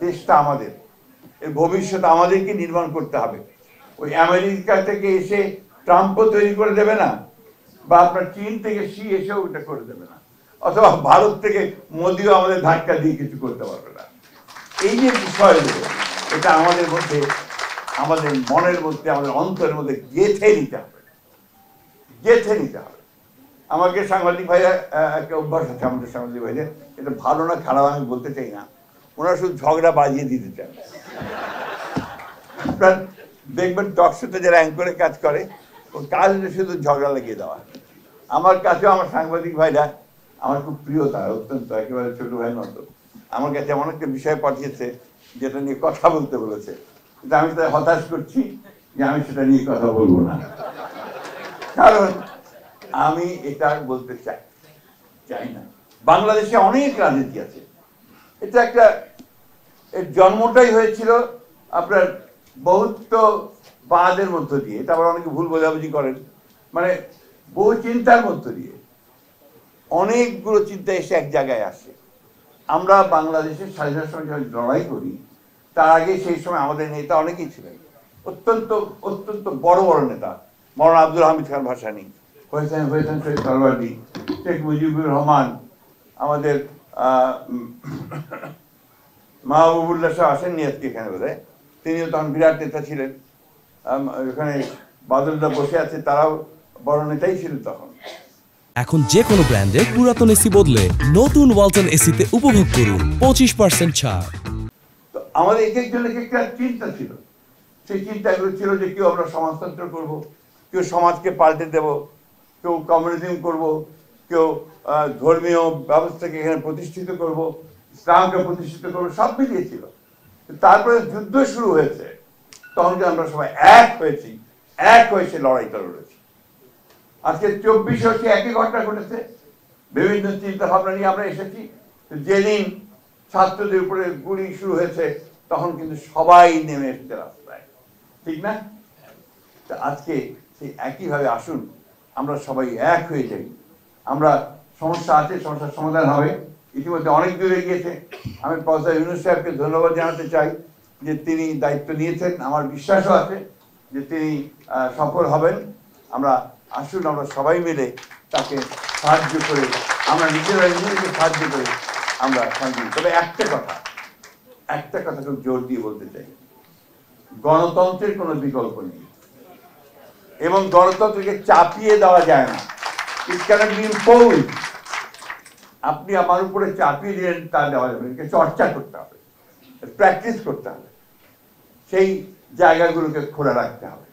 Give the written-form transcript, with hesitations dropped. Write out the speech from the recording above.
দেশটা আমাদের, এর ভবিষ্যৎ আমাদেরকে নির্মাণ করতে হবে। ওই আমেরিকা থেকে এসে ট্রাম্পও তৈরি করে দেবে না, বা আপনার চীন থেকে শি এসেও ওটা করে দেবে না, অথবা ভারত থেকে মোদিও আমাদের ধাক্কা দিয়ে কিছু করতে পারবে না। এই যে বিষয়গুলো, এটা আমাদের মধ্যে, আমাদের মনের মধ্যে, আমাদের অন্তরের মধ্যে গেঁথে নিতে হবে, গেঁথে নিতে হবে। আমাকে সাংবাদিক ভাইরা, একটা অভ্যাস আছে আমাদের সাংবাদিক ভাইদের, এটা ভালো না খারাপ আমি বলতে চাই না, ওনারা শুধু ঝগড়া বাজিয়ে দিতে চান। আপনার দেখবেন টকশোতে যারা অ্যাঙ্করে কাজ করে, ওর কাজ শুধু ঝগড়া লাগিয়ে দেওয়া। আমার কাছেও আমার সাংবাদিক ভাইরা আমার খুব প্রিয়, তারা অত্যন্ত একেবারে ছোট ভাইয়ের মতো। আমার কাছে এমন একটা বিষয় পাঠিয়েছে যেটা নিয়ে কথা বলতে বলেছে, কিন্তু আমি তাদের হতাশ করছি যে আমি সেটা নিয়ে কথা বলবো না, কারণ আমি এটা বলতে চাই না। বাংলাদেশে অনেক রাজনীতি আছে, এটা একটা, এর জন্মটাই হয়েছিল আপনার বহুত্ববাদের মধ্য দিয়ে, এটা আবার অনেকে ভুল বোঝাবুঝি করেন, মানে বহু চিন্তার মধ্য দিয়ে অনেকগুলো চিন্তা এসে এক জায়গায় আসে। আমরা বাংলাদেশের স্বাধীনতার সময় যখন লড়াই করি, তার আগে সেই সময় আমাদের নেতা অনেকেই ছিলেন, অত্যন্ত অত্যন্ত বড় বড় নেতা, মৌলানা আব্দুল হামিদ খান ভাসানী, হোসেন শহীদ তরওয়ার্দী, শেখ মুজিবুর রহমান, আমাদের মাহবুবুল্লাহ শাহ আসেননি আজকে এখানে বোধহয়, তিনিও তখন বিরাট নেতা ছিলেন। এখানে বাদলদা বসে আছে, তারাও বড় নেতাই ছিলেন তখন। এখন যে কোনো ব্র্যান্ডের পুরাতন এসি বদলে নতুন ওয়ালটন এসিতে উপভোগ করুন 25% ছাড়। তো আমাদের এক একজনের একটা চিন্তা ছিল, সেই চিন্তাগুলো ছিল যে কেউ আমরা সমাজতন্ত্র করব, কেউ সমাজকে পাল্টে দেব, কেউ কমিউনিজম করব, কেউ ধর্মীয় ব্যবস্থাকে এখানে প্রতিষ্ঠিত করব, ইসলামকে প্রতিষ্ঠিত করবো, সব মিলিয়েছিল। তারপরে যুদ্ধ শুরু হয়েছে, তখন যে আমরা সবাই এক হয়েছি, এক হয়েছে লড়াইটা লড়েছি। আজকে 24 হচ্ছে একই ঘটনা ঘটেছে, বিভিন্ন চিন্তা ভাবনা নিয়ে আমরা এসেছি। যেদিন ছাত্রদের উপরে গুলি শুরু হয়েছে, তখন কিন্তু সবাই নেমে এসেছে রাস্তায়, ঠিক না? আজকে সেই একইভাবে আসুন আমরা সবাই এক হয়ে যাই। আমরা, সমস্যা আছে, সমস্যার সমাধান হবে, ইতিমধ্যে অনেক দূরে গিয়েছে। আমি প্রফেসর ইউনূস সাহেবকে ধন্যবাদ জানাতে চাই যে তিনি দায়িত্ব নিয়েছেন, আমার বিশ্বাসও আছে যে তিনি সফল হবেন। আমরা আসুন আমরা সবাই মিলে তাকে সাহায্য করে, আমরা নিজেরা নিজেদেরকে সাহায্য করে আমরা শান্তি। তবে একটা কথা খুব জোর দিয়ে বলতে চাই, গণতন্ত্রের কোনো বিকল্প নেই, এবং গণতন্ত্রকে চাপিয়ে দেওয়া যায় না। ইট ক্যানট বি ইম্পোজড। আপনি আমার উপরে চাপিয়ে দিলেন তা দেওয়া যাবে, একে চর্চা করতে হবে, প্র্যাকটিস করতে হবে, সেই জায়গাগুলোকে খোলা রাখতে হবে।